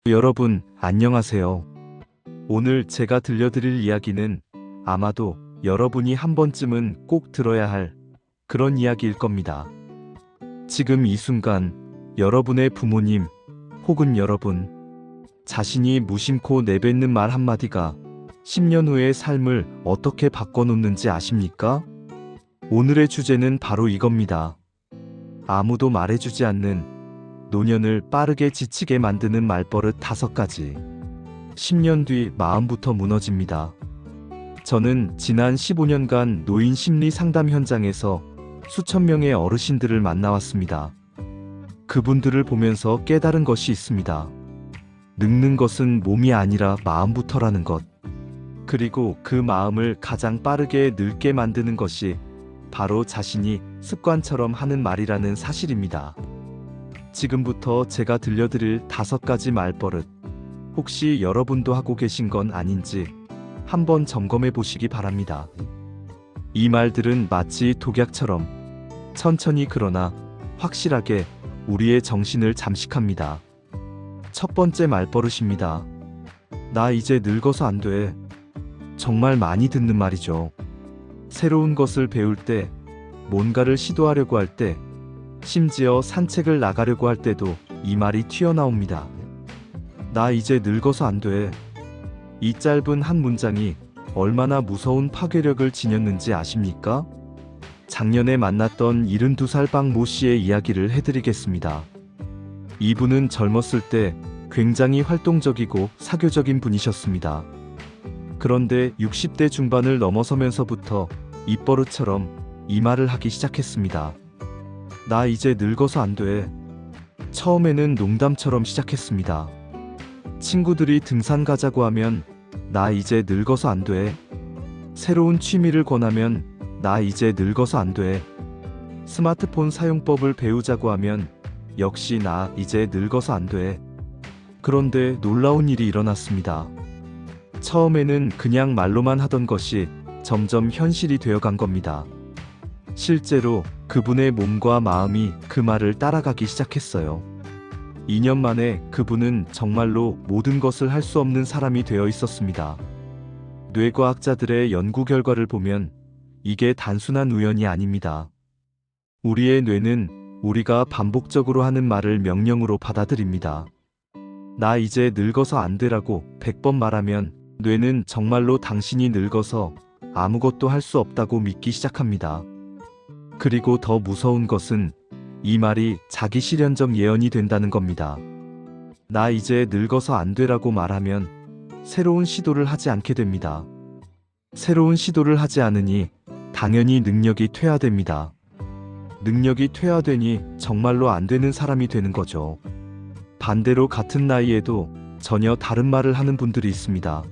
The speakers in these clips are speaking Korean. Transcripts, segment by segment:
여러분, 안녕하세요. 오늘 제가 들려드릴 이야기는 아마도 여러분이 한 번쯤은 꼭 들어야 할 그런 이야기일 겁니다. 지금 이 순간 여러분의 부모님 혹은 여러분 자신이 무심코 내뱉는 말 한마디가 10년 후의 삶을 어떻게 바꿔놓는지 아십니까? 오늘의 주제는 바로 이겁니다. 아무도 말해주지 않는 노년을 빠르게 지치게 만드는 말버릇 5가지. 10년 뒤 마음부터 무너집니다. 저는 지난 15년간 노인 심리 상담 현장에서 수천 명의 어르신들을 만나왔습니다. 그분들을 보면서 깨달은 것이 있습니다. 늙는 것은 몸이 아니라 마음부터라는 것. 그리고 그 마음을 가장 빠르게 늙게 만드는 것이 바로 자신이 습관처럼 하는 말이라는 사실입니다. 지금부터 제가 들려드릴 5가지 말버릇, 혹시 여러분도 하고 계신 건 아닌지 한번 점검해 보시기 바랍니다. 이 말들은 마치 독약처럼 천천히 그러나 확실하게 우리의 정신을 잠식합니다. 첫 번째 말버릇입니다. 나 이제 늙어서 안 돼. 정말 많이 듣는 말이죠. 새로운 것을 배울 때, 뭔가를 시도하려고 할 때, 심지어 산책을 나가려고 할 때도 이 말이 튀어나옵니다. 나 이제 늙어서 안 돼. 이 짧은 한 문장이 얼마나 무서운 파괴력을 지녔는지 아십니까? 작년에 만났던 72살 박 모 씨의 이야기를 해드리겠습니다. 이분은 젊었을 때 굉장히 활동적이고 사교적인 분이셨습니다. 그런데 60대 중반을 넘어서면서부터 입버릇처럼 이 말을 하기 시작했습니다. 나 이제 늙어서 안 돼. 처음에는 농담처럼 시작했습니다. 친구들이 등산 가자고 하면 나 이제 늙어서 안 돼. 새로운 취미를 권하면 나 이제 늙어서 안 돼. 스마트폰 사용법을 배우자고 하면 역시 나 이제 늙어서 안 돼. 그런데 놀라운 일이 일어났습니다. 처음에는 그냥 말로만 하던 것이 점점 현실이 되어간 겁니다. 실제로 그분의 몸과 마음이 그 말을 따라가기 시작했어요. 2년 만에 그분은 정말로 모든 것을 할 수 없는 사람이 되어 있었습니다. 뇌과학자들의 연구 결과를 보면 이게 단순한 우연이 아닙니다. 우리의 뇌는 우리가 반복적으로 하는 말을 명령으로 받아들입니다. 나 이제 늙어서 안 되라고 100번 말하면 뇌는 정말로 당신이 늙어서 아무것도 할 수 없다고 믿기 시작합니다. 그리고 더 무서운 것은 이 말이 자기 실현적 예언이 된다는 겁니다. 나 이제 늙어서 안 되라고 말하면 새로운 시도를 하지 않게 됩니다. 새로운 시도를 하지 않으니 당연히 능력이 퇴화됩니다. 능력이 퇴화되니 정말로 안 되는 사람이 되는 거죠. 반대로 같은 나이에도 전혀 다른 말을 하는 분들이 있습니다.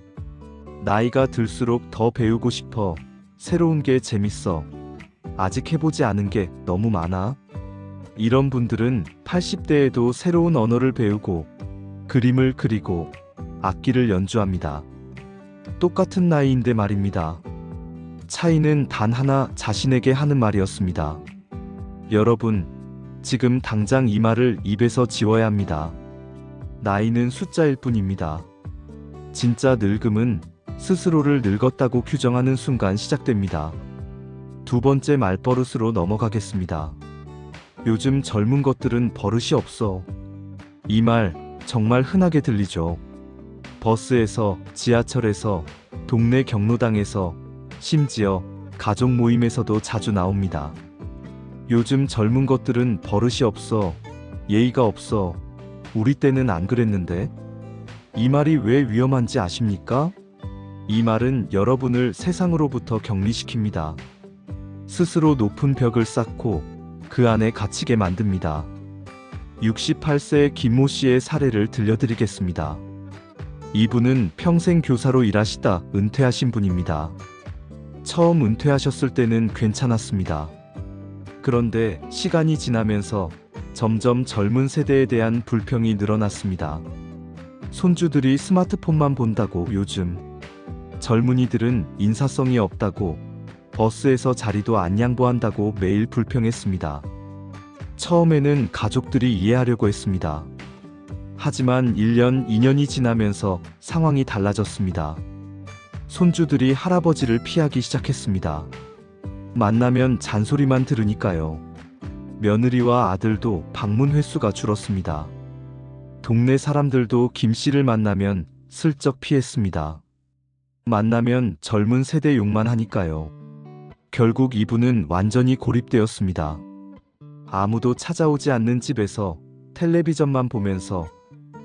나이가 들수록 더 배우고 싶어. 새로운 게 재밌어. 아직 해보지 않은 게 너무 많아. 이런 분들은 80대에도 새로운 언어를 배우고 그림을 그리고 악기를 연주합니다. 똑같은 나이인데 말입니다. 차이는 단 하나, 자신에게 하는 말이었습니다. 여러분, 지금 당장 이 말을 입에서 지워야 합니다. 나이는 숫자일 뿐입니다. 진짜 늙음은 스스로를 늙었다고 규정하는 순간 시작됩니다. 두 번째 말버릇으로 넘어가겠습니다. 요즘 젊은 것들은 버릇이 없어. 이 말 정말 흔하게 들리죠. 버스에서, 지하철에서, 동네 경로당에서, 심지어 가족 모임에서도 자주 나옵니다. 요즘 젊은 것들은 버릇이 없어. 예의가 없어. 우리 때는 안 그랬는데? 이 말이 왜 위험한지 아십니까? 이 말은 여러분을 세상으로부터 격리시킵니다. 스스로 높은 벽을 쌓고 그 안에 갇히게 만듭니다. 68세의 김모 씨의 사례를 들려드리겠습니다. 이분은 평생 교사로 일하시다 은퇴하신 분입니다. 처음 은퇴하셨을 때는 괜찮았습니다. 그런데 시간이 지나면서 점점 젊은 세대에 대한 불평이 늘어났습니다. 손주들이 스마트폰만 본다고 요즘, 젊은이들은 인사성이 없다고, 버스에서 자리도 안 양보한다고 매일 불평했습니다. 처음에는 가족들이 이해하려고 했습니다. 하지만 1년, 2년이 지나면서 상황이 달라졌습니다. 손주들이 할아버지를 피하기 시작했습니다. 만나면 잔소리만 들으니까요. 며느리와 아들도 방문 횟수가 줄었습니다. 동네 사람들도 김 씨를 만나면 슬쩍 피했습니다. 만나면 젊은 세대 욕만 하니까요. 결국 이분은 완전히 고립되었습니다. 아무도 찾아오지 않는 집에서 텔레비전만 보면서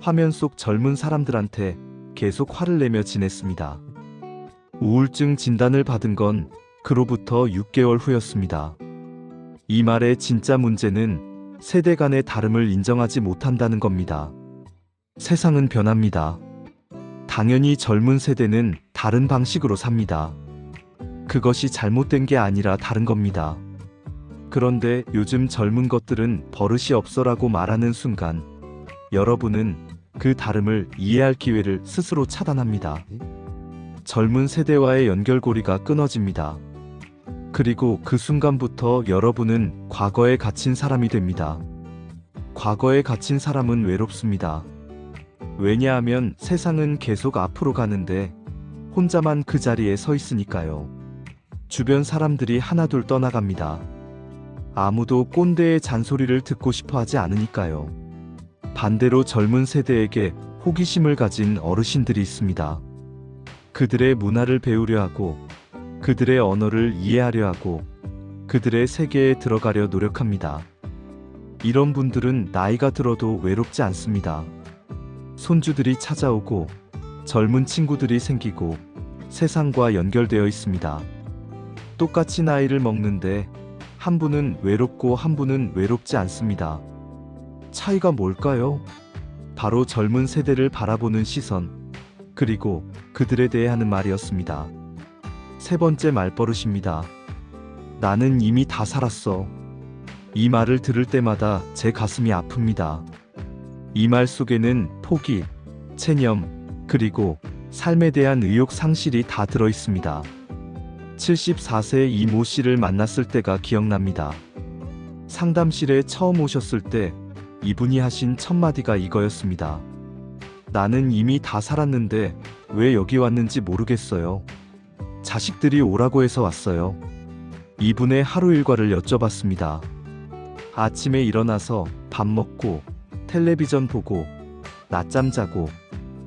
화면 속 젊은 사람들한테 계속 화를 내며 지냈습니다. 우울증 진단을 받은 건 그로부터 6개월 후였습니다. 이 말의 진짜 문제는 세대 간의 다름을 인정하지 못한다는 겁니다. 세상은 변합니다. 당연히 젊은 세대는 다른 방식으로 삽니다. 그것이 잘못된 게 아니라 다른 겁니다. 그런데 요즘 젊은 것들은 버릇이 없어라고 말하는 순간 여러분은 그 다름을 이해할 기회를 스스로 차단합니다. 젊은 세대와의 연결고리가 끊어집니다. 그리고 그 순간부터 여러분은 과거에 갇힌 사람이 됩니다. 과거에 갇힌 사람은 외롭습니다. 왜냐하면 세상은 계속 앞으로 가는데 혼자만 그 자리에 서 있으니까요. 주변 사람들이 하나둘 떠나갑니다. 아무도 꼰대의 잔소리를 듣고 싶어 하지 않으니까요. 반대로 젊은 세대에게 호기심을 가진 어르신들이 있습니다. 그들의 문화를 배우려 하고, 그들의 언어를 이해하려 하고, 그들의 세계에 들어가려 노력합니다. 이런 분들은 나이가 들어도 외롭지 않습니다. 손주들이 찾아오고, 젊은 친구들이 생기고, 세상과 연결되어 있습니다. 똑같이 나이를 먹는데, 한 분은 외롭고 한 분은 외롭지 않습니다. 차이가 뭘까요? 바로 젊은 세대를 바라보는 시선, 그리고 그들에 대해 하는 말이었습니다. 세 번째 말버릇입니다. 나는 이미 다 살았어. 이 말을 들을 때마다 제 가슴이 아픕니다. 이 말 속에는 포기, 체념, 그리고 삶에 대한 의욕 상실이 다 들어 있습니다. 74세 이모 씨를 만났을 때가 기억납니다. 상담실에 처음 오셨을 때 이분이 하신 첫 마디가 이거였습니다. 나는 이미 다 살았는데 왜 여기 왔는지 모르겠어요. 자식들이 오라고 해서 왔어요. 이분의 하루 일과를 여쭤봤습니다. 아침에 일어나서 밥 먹고 텔레비전 보고 낮잠 자고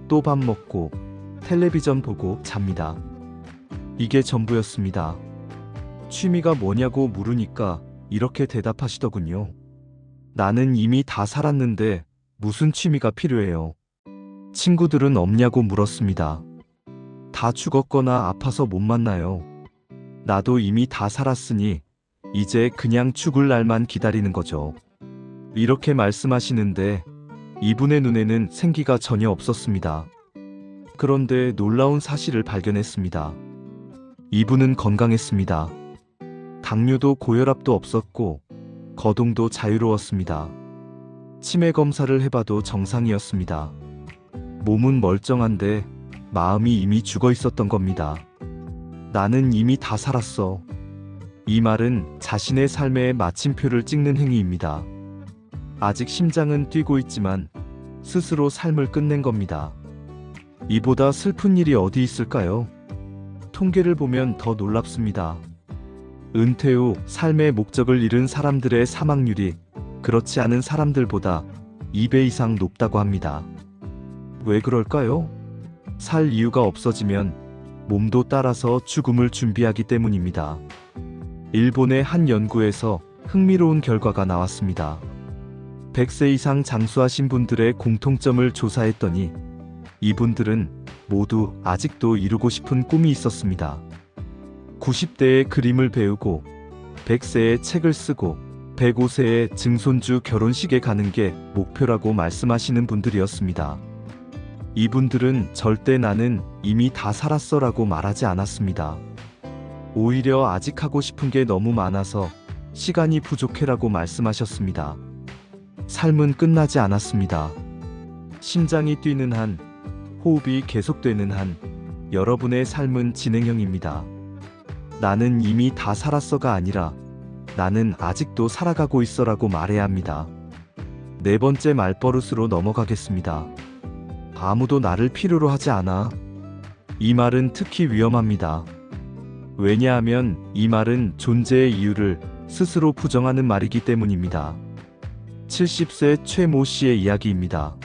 또 밥 먹고 텔레비전 보고 잡니다. 이게 전부였습니다. 취미가 뭐냐고 물으니까 이렇게 대답하시더군요. 나는 이미 다 살았는데 무슨 취미가 필요해요. 친구들은 없냐고 물었습니다. 다 죽었거나 아파서 못 만나요. 나도 이미 다 살았으니 이제 그냥 죽을 날만 기다리는 거죠. 이렇게 말씀하시는데 이분의 눈에는 생기가 전혀 없었습니다. 그런데 놀라운 사실을 발견했습니다. 이분은 건강했습니다. 당뇨도 고혈압도 없었고 거동도 자유로웠습니다. 치매 검사를 해봐도 정상이었습니다. 몸은 멀쩡한데 마음이 이미 죽어 있었던 겁니다. 나는 이미 다 살았어. 이 말은 자신의 삶의 마침표를 찍는 행위입니다. 아직 심장은 뛰고 있지만 스스로 삶을 끝낸 겁니다. 이보다 슬픈 일이 어디 있을까요? 통계를 보면 더 놀랍습니다. 은퇴 후 삶의 목적을 잃은 사람들의 사망률이 그렇지 않은 사람들보다 2배 이상 높다고 합니다. 왜 그럴까요? 살 이유가 없어지면 몸도 따라서 죽음을 준비하기 때문입니다. 일본의 한 연구에서 흥미로운 결과가 나왔습니다. 100세 이상 장수하신 분들의 공통점을 조사했더니 이분들은 모두 아직도 이루고 싶은 꿈이 있었습니다. 90대에 그림을 배우고 100세에 책을 쓰고 105세에 증손주 결혼식에 가는 게 목표라고 말씀하시는 분들이었습니다. 이분들은 절대 나는 이미 다 살았어라고 말하지 않았습니다. 오히려 아직 하고 싶은 게 너무 많아서 시간이 부족해라고 말씀하셨습니다. 삶은 끝나지 않았습니다. 심장이 뛰는 한, 호흡이 계속되는 한, 여러분의 삶은 진행형입니다. 나는 이미 다 살았어가 아니라 나는 아직도 살아가고 있어라고 말해야 합니다. 네 번째 말버릇으로 넘어가겠습니다. 아무도 나를 필요로 하지 않아. 이 말은 특히 위험합니다. 왜냐하면 이 말은 존재의 이유를 스스로 부정하는 말이기 때문입니다. 70세 최모 씨의 이야기입니다.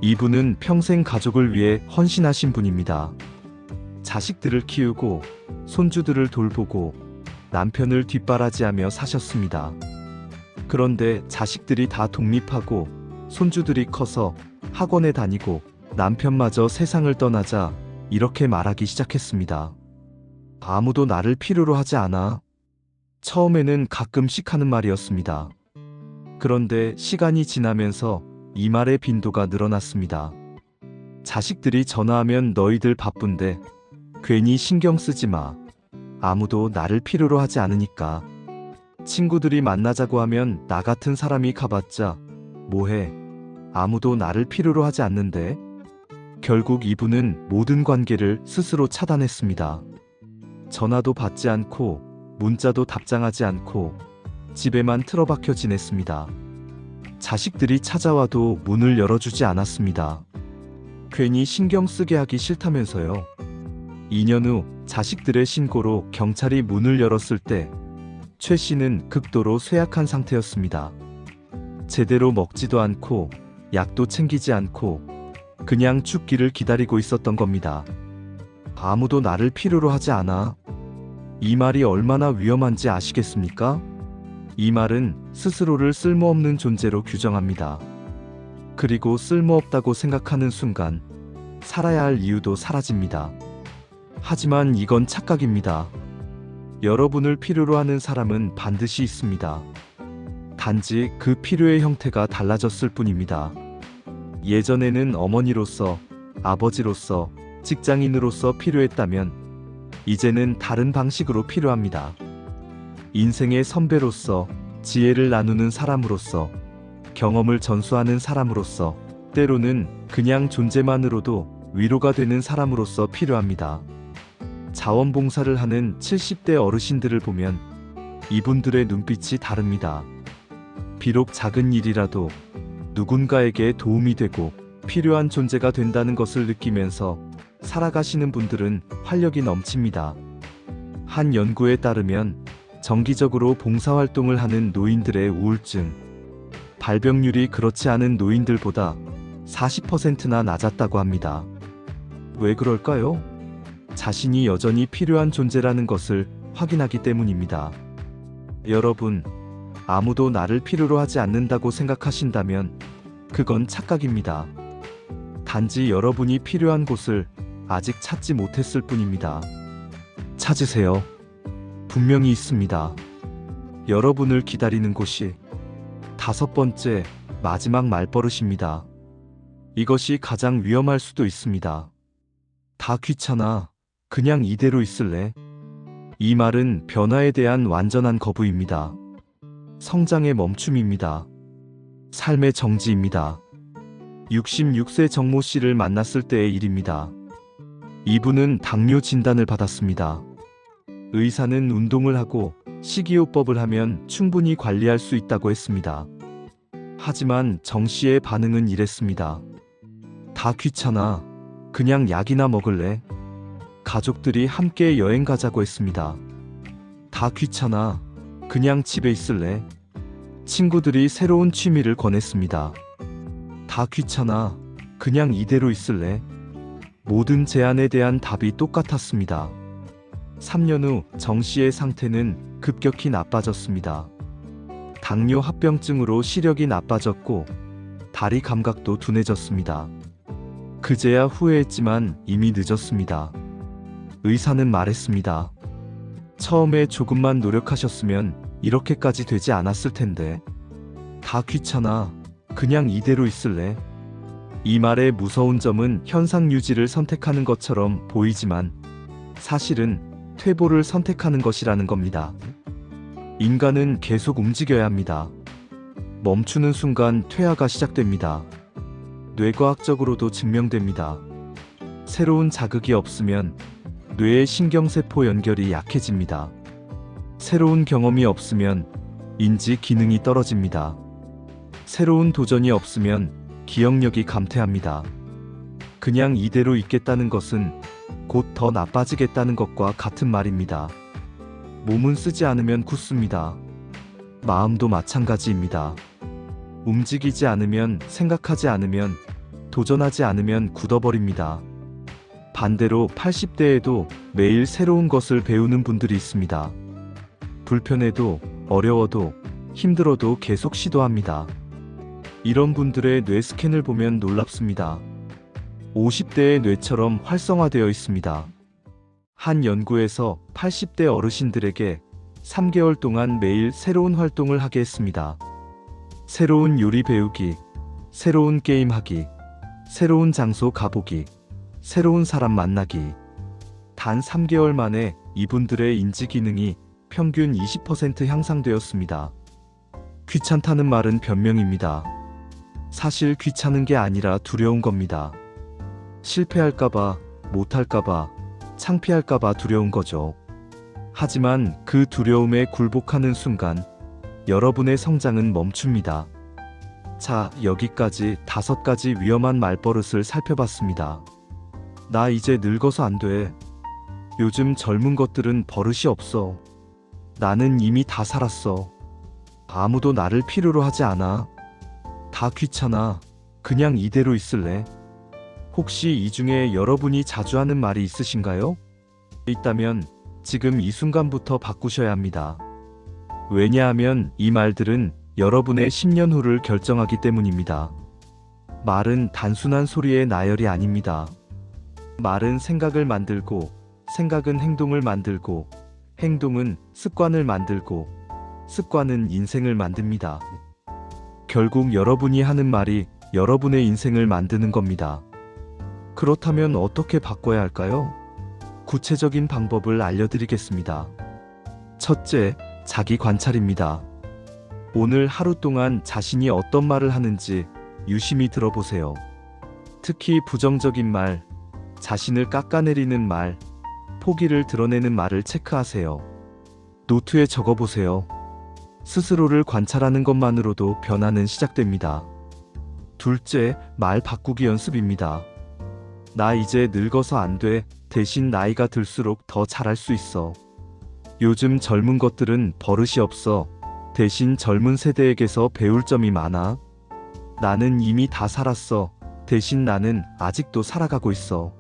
이분은 평생 가족을 위해 헌신하신 분입니다. 자식들을 키우고 손주들을 돌보고 남편을 뒷바라지하며 사셨습니다. 그런데 자식들이 다 독립하고 손주들이 커서 학원에 다니고 남편마저 세상을 떠나자 이렇게 말하기 시작했습니다. 아무도 나를 필요로 하지 않아. 처음에는 가끔씩 하는 말이었습니다. 그런데 시간이 지나면서 이 말의 빈도가 늘어났습니다. 자식들이 전화하면 너희들 바쁜데 괜히 신경 쓰지 마. 아무도 나를 필요로 하지 않으니까. 친구들이 만나자고 하면 나 같은 사람이 가봤자 뭐해. 아무도 나를 필요로 하지 않는데. 결국 이분은 모든 관계를 스스로 차단했습니다. 전화도 받지 않고 문자도 답장하지 않고 집에만 틀어박혀 지냈습니다. 자식들이 찾아와도 문을 열어주지 않았습니다. 괜히 신경 쓰게 하기 싫다면서요. 2년 후 자식들의 신고로 경찰이 문을 열었을 때 최 씨는 극도로 쇠약한 상태였습니다. 제대로 먹지도 않고 약도 챙기지 않고 그냥 죽기를 기다리고 있었던 겁니다. 아무도 나를 필요로 하지 않아. 이 말이 얼마나 위험한지 아시겠습니까? 이 말은 스스로를 쓸모없는 존재로 규정합니다. 그리고 쓸모없다고 생각하는 순간 살아야 할 이유도 사라집니다. 하지만 이건 착각입니다. 여러분을 필요로 하는 사람은 반드시 있습니다. 단지 그 필요의 형태가 달라졌을 뿐입니다. 예전에는 어머니로서, 아버지로서, 직장인으로서 필요했다면 이제는 다른 방식으로 필요합니다. 인생의 선배로서, 지혜를 나누는 사람으로서, 경험을 전수하는 사람으로서, 때로는 그냥 존재만으로도 위로가 되는 사람으로서 필요합니다. 자원봉사를 하는 70대 어르신들을 보면 이분들의 눈빛이 다릅니다. 비록 작은 일이라도 누군가에게 도움이 되고 필요한 존재가 된다는 것을 느끼면서 살아가시는 분들은 활력이 넘칩니다. 한 연구에 따르면 정기적으로 봉사활동을 하는 노인들의 우울증, 발병률이 그렇지 않은 노인들보다 40%나 낮았다고 합니다. 왜 그럴까요? 자신이 여전히 필요한 존재라는 것을 확인하기 때문입니다. 여러분, 아무도 나를 필요로 하지 않는다고 생각하신다면 그건 착각입니다. 단지 여러분이 필요한 곳을 아직 찾지 못했을 뿐입니다. 찾으세요. 분명히 있습니다. 여러분을 기다리는 곳이. 5번째, 마지막 말버릇입니다. 이것이 가장 위험할 수도 있습니다. 다 귀찮아. 그냥 이대로 있을래? 이 말은 변화에 대한 완전한 거부입니다. 성장의 멈춤입니다. 삶의 정지입니다. 66세 정모 씨를 만났을 때의 일입니다. 이분은 당뇨 진단을 받았습니다. 의사는 운동을 하고 식이요법을 하면 충분히 관리할 수 있다고 했습니다. 하지만 정 씨의 반응은 이랬습니다. 다 귀찮아. 그냥 약이나 먹을래? 가족들이 함께 여행 가자고 했습니다. 다 귀찮아. 그냥 집에 있을래? 친구들이 새로운 취미를 권했습니다. 다 귀찮아. 그냥 이대로 있을래? 모든 제안에 대한 답이 똑같았습니다. 3년 후 정 씨의 상태는 급격히 나빠졌습니다. 당뇨 합병증으로 시력이 나빠졌고 다리 감각도 둔해졌습니다. 그제야 후회했지만 이미 늦었습니다. 의사는 말했습니다. 처음에 조금만 노력하셨으면 이렇게까지 되지 않았을 텐데. 다 귀찮아. 그냥 이대로 있을래? 이 말의 무서운 점은 현상 유지를 선택하는 것처럼 보이지만 사실은 퇴보를 선택하는 것이라는 겁니다. 인간은 계속 움직여야 합니다. 멈추는 순간 퇴화가 시작됩니다. 뇌과학적으로도 증명됩니다. 새로운 자극이 없으면 뇌의 신경세포 연결이 약해집니다. 새로운 경험이 없으면 인지 기능이 떨어집니다. 새로운 도전이 없으면 기억력이 감퇴합니다. 그냥 이대로 있겠다는 것은 곧 더 나빠지겠다는 것과 같은 말입니다. 몸은 쓰지 않으면 굳습니다. 마음도 마찬가지입니다. 움직이지 않으면, 생각하지 않으면, 도전하지 않으면 굳어버립니다. 반대로 80대에도 매일 새로운 것을 배우는 분들이 있습니다. 불편해도, 어려워도, 힘들어도 계속 시도합니다. 이런 분들의 뇌 스캔을 보면 놀랍습니다. 50대의 뇌처럼 활성화되어 있습니다. 한 연구에서 80대 어르신들에게 3개월 동안 매일 새로운 활동을 하게 했습니다. 새로운 요리 배우기, 새로운 게임 하기, 새로운 장소 가보기, 새로운 사람 만나기. 단 3개월 만에 이분들의 인지 기능이 평균 20% 향상되었습니다. 귀찮다는 말은 변명입니다. 사실 귀찮은 게 아니라 두려운 겁니다. 실패할까봐, 못할까봐, 창피할까봐 두려운 거죠. 하지만 그 두려움에 굴복하는 순간 여러분의 성장은 멈춥니다. 자, 여기까지 5가지 위험한 말버릇을 살펴봤습니다. 나 이제 늙어서 안 돼. 요즘 젊은 것들은 버릇이 없어. 나는 이미 다 살았어. 아무도 나를 필요로 하지 않아. 다 귀찮아. 그냥 이대로 있을래. 혹시 이 중에 여러분이 자주 하는 말이 있으신가요? 있다면 지금 이 순간부터 바꾸셔야 합니다. 왜냐하면 이 말들은 여러분의 10년 후를 결정하기 때문입니다. 말은 단순한 소리의 나열이 아닙니다. 말은 생각을 만들고, 생각은 행동을 만들고, 행동은 습관을 만들고, 습관은 인생을 만듭니다. 결국 여러분이 하는 말이 여러분의 인생을 만드는 겁니다. 그렇다면 어떻게 바꿔야 할까요? 구체적인 방법을 알려드리겠습니다. 첫째, 자기 관찰입니다. 오늘 하루 동안 자신이 어떤 말을 하는지 유심히 들어보세요. 특히 부정적인 말, 자신을 깎아내리는 말, 포기를 드러내는 말을 체크하세요. 노트에 적어보세요. 스스로를 관찰하는 것만으로도 변화는 시작됩니다. 둘째, 말 바꾸기 연습입니다. 나 이제 늙어서 안 돼. 대신 나이가 들수록 더 잘할 수 있어. 요즘 젊은 것들은 버릇이 없어. 대신 젊은 세대에게서 배울 점이 많아. 나는 이미 다 살았어. 대신 나는 아직도 살아가고 있어.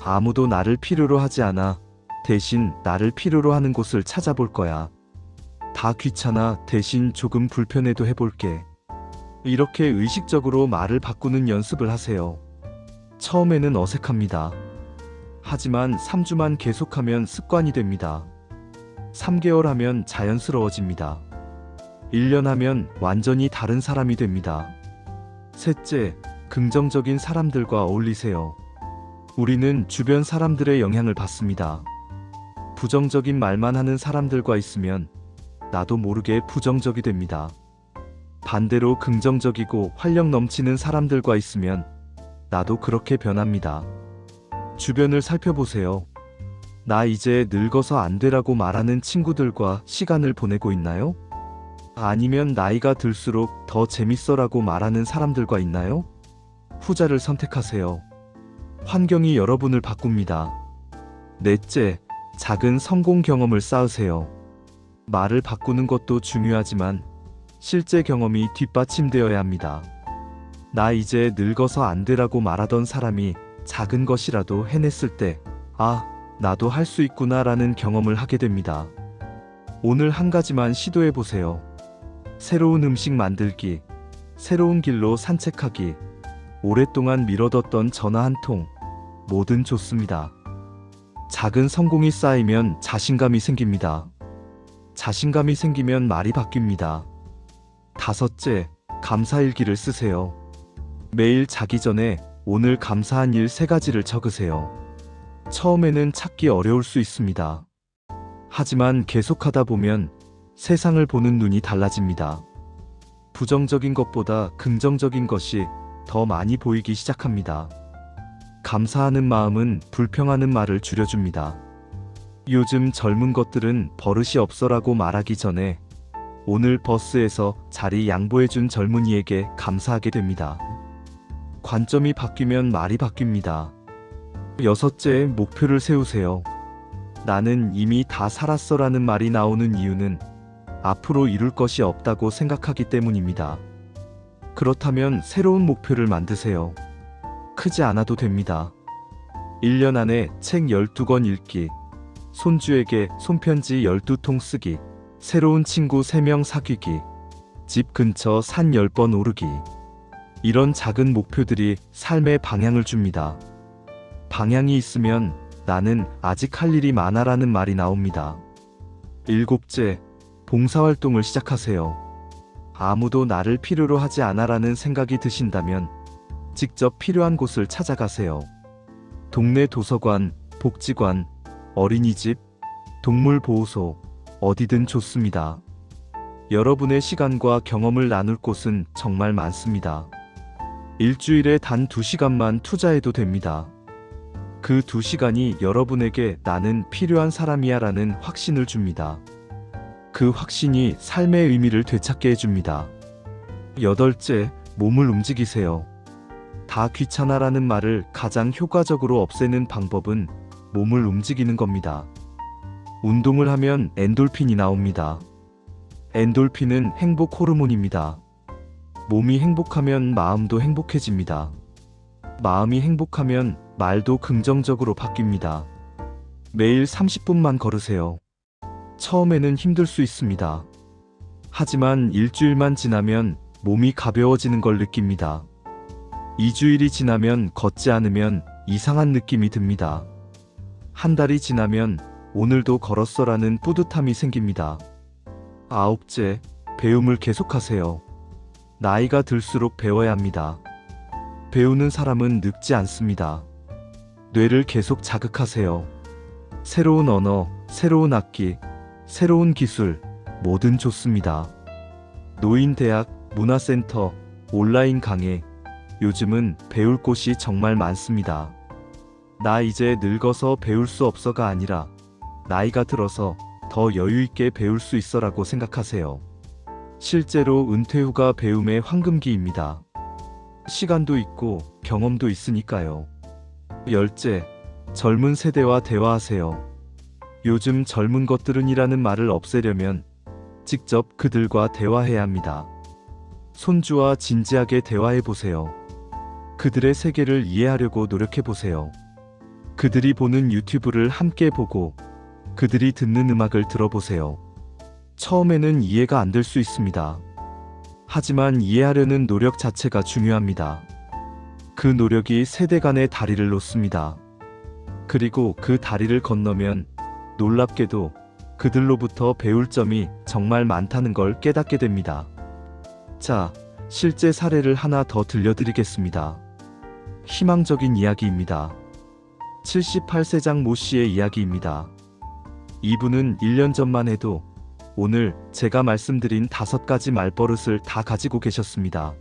아무도 나를 필요로 하지 않아. 대신 나를 필요로 하는 곳을 찾아볼 거야. 다 귀찮아. 대신 조금 불편해도 해볼게. 이렇게 의식적으로 말을 바꾸는 연습을 하세요. 처음에는 어색합니다. 하지만 3주만 계속하면 습관이 됩니다. 3개월 하면 자연스러워집니다. 1년 하면 완전히 다른 사람이 됩니다. 셋째, 긍정적인 사람들과 어울리세요. 우리는 주변 사람들의 영향을 받습니다. 부정적인 말만 하는 사람들과 있으면 나도 모르게 부정적이 됩니다. 반대로 긍정적이고 활력 넘치는 사람들과 있으면 나도 그렇게 변합니다. 주변을 살펴보세요. 나 이제 늙어서 안 되라고 말하는 친구들과 시간을 보내고 있나요? 아니면 나이가 들수록 더 재밌어라고 말하는 사람들과 있나요? 후자를 선택하세요. 환경이 여러분을 바꿉니다. 넷째, 작은 성공 경험을 쌓으세요. 말을 바꾸는 것도 중요하지만 실제 경험이 뒷받침되어야 합니다. 나 이제 늙어서 안 되라고 말하던 사람이 작은 것이라도 해냈을 때, 아, 나도 할 수 있구나라는 경험을 하게 됩니다. 오늘 한 가지만 시도해보세요. 새로운 음식 만들기, 새로운 길로 산책하기, 오랫동안 미뤄뒀던 전화 한 통, 뭐든 좋습니다. 작은 성공이 쌓이면 자신감이 생깁니다. 자신감이 생기면 말이 바뀝니다. 다섯째, 감사일기를 쓰세요. 매일 자기 전에 오늘 감사한 일 3가지를 적으세요. 처음에는 찾기 어려울 수 있습니다. 하지만 계속하다 보면 세상을 보는 눈이 달라집니다. 부정적인 것보다 긍정적인 것이 더 많이 보이기 시작합니다. 감사하는 마음은 불평하는 말을 줄여줍니다. 요즘 젊은 것들은 버릇이 없어라고 말하기 전에 오늘 버스에서 자리 양보해준 젊은이에게 감사하게 됩니다. 관점이 바뀌면 말이 바뀝니다. 여섯째, 목표를 세우세요. 나는 이미 다 살았어라는 말이 나오는 이유는 앞으로 이룰 것이 없다고 생각하기 때문입니다. 그렇다면 새로운 목표를 만드세요. 크지 않아도 됩니다. 1년 안에 책 12권 읽기, 손주에게 손편지 12통 쓰기, 새로운 친구 3명 사귀기, 집 근처 산 10번 오르기. 이런 작은 목표들이 삶의 방향을 줍니다. 방향이 있으면 나는 아직 할 일이 많아라는 말이 나옵니다. 일곱째, 봉사활동을 시작하세요. 아무도 나를 필요로 하지 않아라는 생각이 드신다면 직접 필요한 곳을 찾아가세요. 동네 도서관, 복지관, 어린이집, 동물보호소, 어디든 좋습니다. 여러분의 시간과 경험을 나눌 곳은 정말 많습니다. 일주일에 단 2시간만 투자해도 됩니다. 그 2시간이 여러분에게 나는 필요한 사람이야 라는 확신을 줍니다. 그 확신이 삶의 의미를 되찾게 해줍니다. 여덟째, 몸을 움직이세요. 다 귀찮아라는 말을 가장 효과적으로 없애는 방법은 몸을 움직이는 겁니다. 운동을 하면 엔돌핀이 나옵니다. 엔돌핀은 행복 호르몬입니다. 몸이 행복하면 마음도 행복해집니다. 마음이 행복하면 말도 긍정적으로 바뀝니다. 매일 30분만 걸으세요. 처음에는 힘들 수 있습니다. 하지만 일주일만 지나면 몸이 가벼워지는 걸 느낍니다. 2주일이 지나면 걷지 않으면 이상한 느낌이 듭니다. 한 달이 지나면 오늘도 걸었어라는 뿌듯함이 생깁니다. 아홉째, 배움을 계속하세요. 나이가 들수록 배워야 합니다. 배우는 사람은 늙지 않습니다. 뇌를 계속 자극하세요. 새로운 언어, 새로운 악기, 새로운 기술, 뭐든 좋습니다. 노인대학, 문화센터, 온라인 강의, 요즘은 배울 곳이 정말 많습니다. 나 이제 늙어서 배울 수 없어가 아니라 나이가 들어서 더 여유있게 배울 수 있어라고 생각하세요. 실제로 은퇴 후가 배움의 황금기입니다. 시간도 있고 경험도 있으니까요. 열째, 젊은 세대와 대화하세요. 요즘 젊은 것들은이라는 말을 없애려면 직접 그들과 대화해야 합니다. 손주와 진지하게 대화해보세요. 그들의 세계를 이해하려고 노력해보세요. 그들이 보는 유튜브를 함께 보고 그들이 듣는 음악을 들어보세요. 처음에는 이해가 안 될 수 있습니다. 하지만 이해하려는 노력 자체가 중요합니다. 그 노력이 세대 간의 다리를 놓습니다. 그리고 그 다리를 건너면 놀랍게도 그들로부터 배울 점이 정말 많다는 걸 깨닫게 됩니다. 자, 실제 사례를 하나 더 들려드리겠습니다. 희망적인 이야기입니다. 78세장 모 씨의 이야기입니다. 이분은 1년 전만 해도 오늘 제가 말씀드린 5가지 말버릇을 다 가지고 계셨습니다.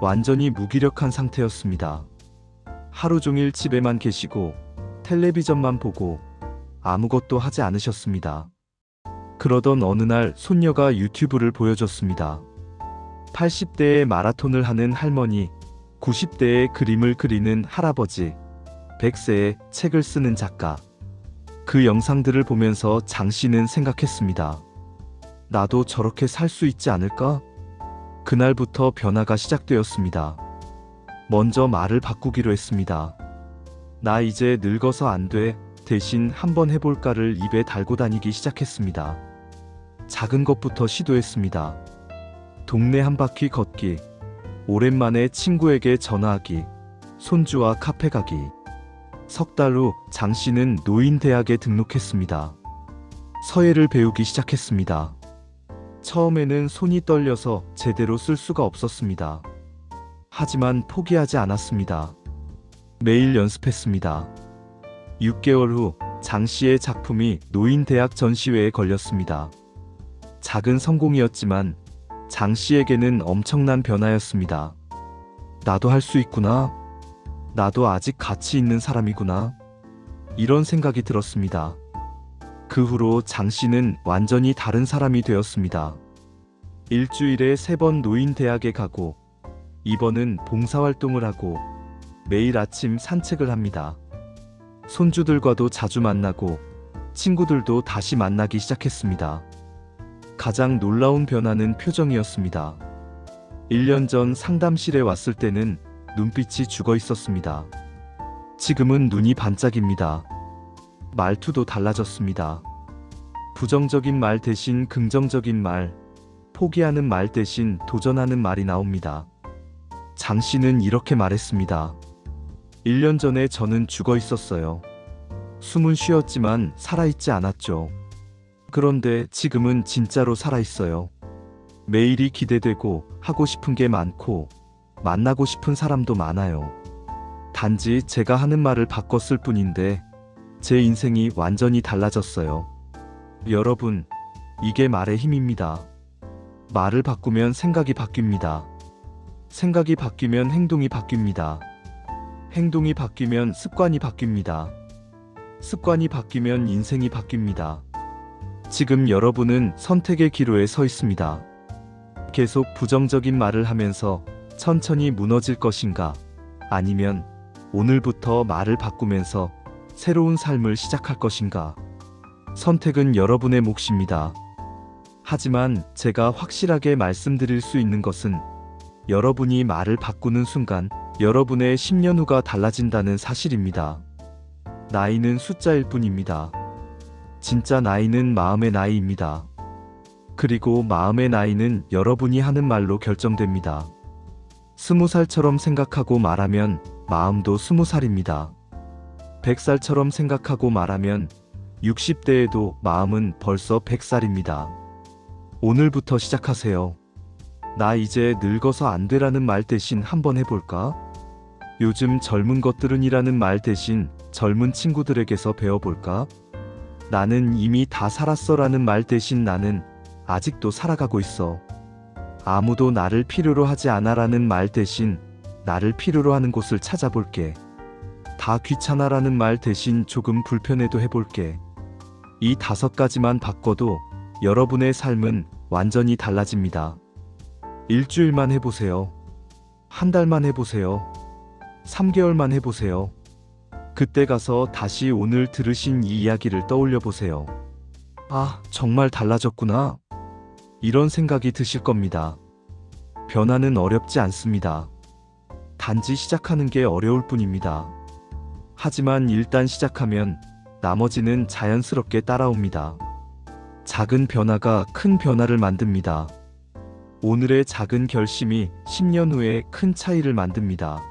완전히 무기력한 상태였습니다. 하루 종일 집에만 계시고 텔레비전만 보고 아무것도 하지 않으셨습니다. 그러던 어느 날 손녀가 유튜브를 보여줬습니다. 80대에 마라톤을 하는 할머니, 90대에 그림을 그리는 할아버지, 100세에 책을 쓰는 작가. 그 영상들을 보면서 장 씨는 생각했습니다. 나도 저렇게 살 수 있지 않을까? 그날부터 변화가 시작되었습니다. 먼저 말을 바꾸기로 했습니다. 나 이제 늙어서 안 돼. 대신 한번 해볼까를 입에 달고 다니기 시작했습니다. 작은 것부터 시도했습니다. 동네 한 바퀴 걷기, 오랜만에 친구에게 전화하기, 손주와 카페 가기. 석 달 후 장 씨는 노인대학에 등록했습니다. 서예를 배우기 시작했습니다. 처음에는 손이 떨려서 제대로 쓸 수가 없었습니다. 하지만 포기하지 않았습니다. 매일 연습했습니다. 6개월 후 장 씨의 작품이 노인대학 전시회에 걸렸습니다. 작은 성공이었지만 장 씨에게는 엄청난 변화였습니다. 나도 할 수 있구나. 나도 아직 가치 있는 사람이구나. 이런 생각이 들었습니다. 그 후로 장 씨는 완전히 다른 사람이 되었습니다. 일주일에 3번 노인대학에 가고 2번은 봉사활동을 하고 매일 아침 산책을 합니다. 손주들과도 자주 만나고 친구들도 다시 만나기 시작했습니다. 가장 놀라운 변화는 표정이었습니다. 1년 전 상담실에 왔을 때는 눈빛이 죽어 있었습니다. 지금은 눈이 반짝입니다. 말투도 달라졌습니다. 부정적인 말 대신 긍정적인 말, 포기하는 말 대신 도전하는 말이 나옵니다. 장 씨는 이렇게 말했습니다. 1년 전에 저는 죽어 있었어요. 숨은 쉬었지만 살아있지 않았죠. 그런데 지금은 진짜로 살아있어요. 매일이 기대되고 하고 싶은 게 많고 만나고 싶은 사람도 많아요. 단지 제가 하는 말을 바꿨을 뿐인데 제 인생이 완전히 달라졌어요. 여러분, 이게 말의 힘입니다. 말을 바꾸면 생각이 바뀝니다. 생각이 바뀌면 행동이 바뀝니다. 행동이 바뀌면 습관이 바뀝니다. 습관이 바뀌면 인생이 바뀝니다. 지금 여러분은 선택의 기로에 서 있습니다. 계속 부정적인 말을 하면서 천천히 무너질 것인가? 아니면 오늘부터 말을 바꾸면서 새로운 삶을 시작할 것인가? 선택은 여러분의 몫입니다. 하지만 제가 확실하게 말씀드릴 수 있는 것은 여러분이 말을 바꾸는 순간 여러분의 10년 후가 달라진다는 사실입니다. 나이는 숫자일 뿐입니다. 진짜 나이는 마음의 나이입니다. 그리고 마음의 나이는 여러분이 하는 말로 결정됩니다. 20살처럼 생각하고 말하면 마음도 20살입니다. 100살처럼 생각하고 말하면 60대에도 마음은 벌써 100살입니다. 오늘부터 시작하세요. 나 이제 늙어서 안 되라는 말 대신 한번 해볼까? 요즘 젊은 것들은 이라는 말 대신 젊은 친구들에게서 배워볼까? 나는 이미 다 살았어 라는 말 대신 나는 아직도 살아가고 있어. 아무도 나를 필요로 하지 않아 라는 말 대신 나를 필요로 하는 곳을 찾아볼게. 다 귀찮아 라는 말 대신 조금 불편해도 해볼게. 이 5가지만 바꿔도 여러분의 삶은 완전히 달라집니다. 일주일만 해보세요. 한 달만 해보세요. 3개월만 해보세요. 그때 가서 다시 오늘 들으신 이 이야기를 떠올려 보세요. 아, 정말 달라졌구나. 이런 생각이 드실 겁니다. 변화는 어렵지 않습니다. 단지 시작하는 게 어려울 뿐입니다. 하지만 일단 시작하면 나머지는 자연스럽게 따라옵니다. 작은 변화가 큰 변화를 만듭니다. 오늘의 작은 결심이 10년 후에 큰 차이를 만듭니다.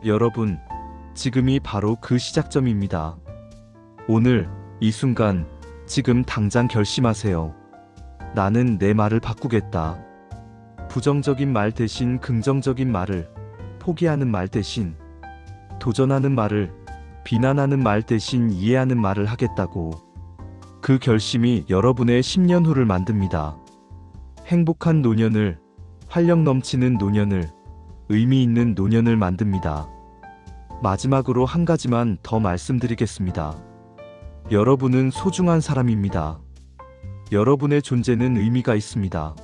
여러분, 지금이 바로 그 시작점입니다. 오늘, 이 순간, 지금 당장 결심하세요. 나는 내 말을 바꾸겠다. 부정적인 말 대신 긍정적인 말을, 포기하는 말 대신 도전하는 말을, 비난하는 말 대신 이해하는 말을 하겠다고. 그 결심이 여러분의 10년 후를 만듭니다. 행복한 노년을, 활력 넘치는 노년을, 의미 있는 노년을 만듭니다. 마지막으로 한 가지만 더 말씀드리겠습니다. 여러분은 소중한 사람입니다. 여러분의 존재는 의미가 있습니다.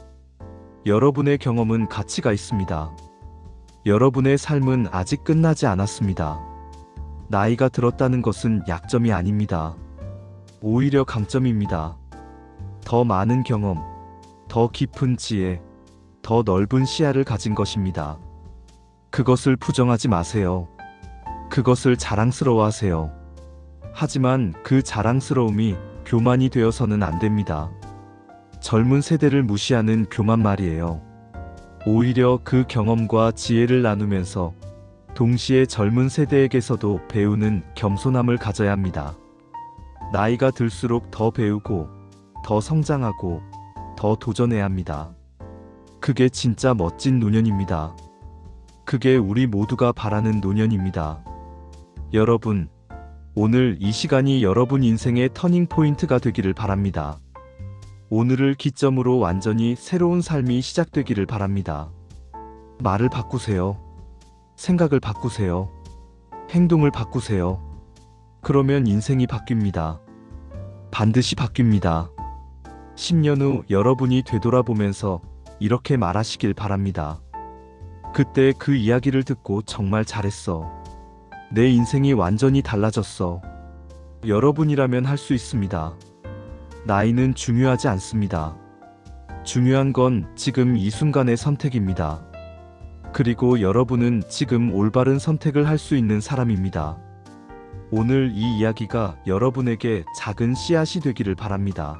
여러분의 경험은 가치가 있습니다. 여러분의 삶은 아직 끝나지 않았습니다. 나이가 들었다는 것은 약점이 아닙니다. 오히려 강점입니다. 더 많은 경험, 더 깊은 지혜, 더 넓은 시야를 가진 것입니다. 그것을 부정하지 마세요. 그것을 자랑스러워하세요. 하지만 그 자랑스러움이 교만이 되어서는 안 됩니다. 젊은 세대를 무시하는 교만 말이에요. 오히려 그 경험과 지혜를 나누면서 동시에 젊은 세대에게서도 배우는 겸손함을 가져야 합니다. 나이가 들수록 더 배우고, 더 성장하고, 더 도전해야 합니다. 그게 진짜 멋진 노년입니다. 그게 우리 모두가 바라는 노년입니다. 여러분, 오늘 이 시간이 여러분 인생의 터닝 포인트가 되기를 바랍니다. 오늘을 기점으로 완전히 새로운 삶이 시작되기를 바랍니다. 말을 바꾸세요. 생각을 바꾸세요. 행동을 바꾸세요. 그러면 인생이 바뀝니다. 반드시 바뀝니다. 10년 후 여러분이 되돌아보면서 이렇게 말하시길 바랍니다. 그때 그 이야기를 듣고 정말 잘했어. 내 인생이 완전히 달라졌어. 여러분이라면 할 수 있습니다. 나이는 중요하지 않습니다. 중요한 건 지금 이 순간의 선택입니다. 그리고 여러분은 지금 올바른 선택을 할 수 있는 사람입니다. 오늘 이 이야기가 여러분에게 작은 씨앗이 되기를 바랍니다.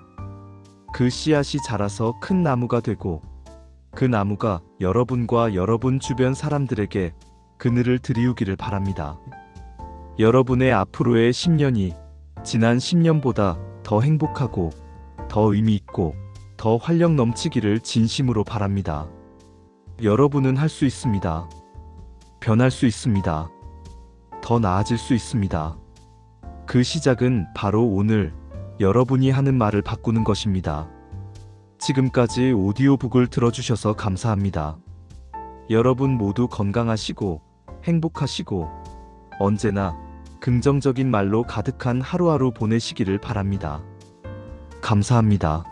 그 씨앗이 자라서 큰 나무가 되고 그 나무가 여러분과 여러분 주변 사람들에게 그늘을 드리우기를 바랍니다. 여러분의 앞으로의 10년이 지난 10년보다 더 행복하고 더 의미 있고 더 활력 넘치기를 진심으로 바랍니다. 여러분은 할 수 있습니다. 변할 수 있습니다. 더 나아질 수 있습니다. 그 시작은 바로 오늘 여러분이 하는 말을 바꾸는 것입니다. 지금까지 오디오북을 들어주셔서 감사합니다. 여러분 모두 건강하시고 행복하시고 언제나 긍정적인 말로 가득한 하루하루 보내시기를 바랍니다. 감사합니다.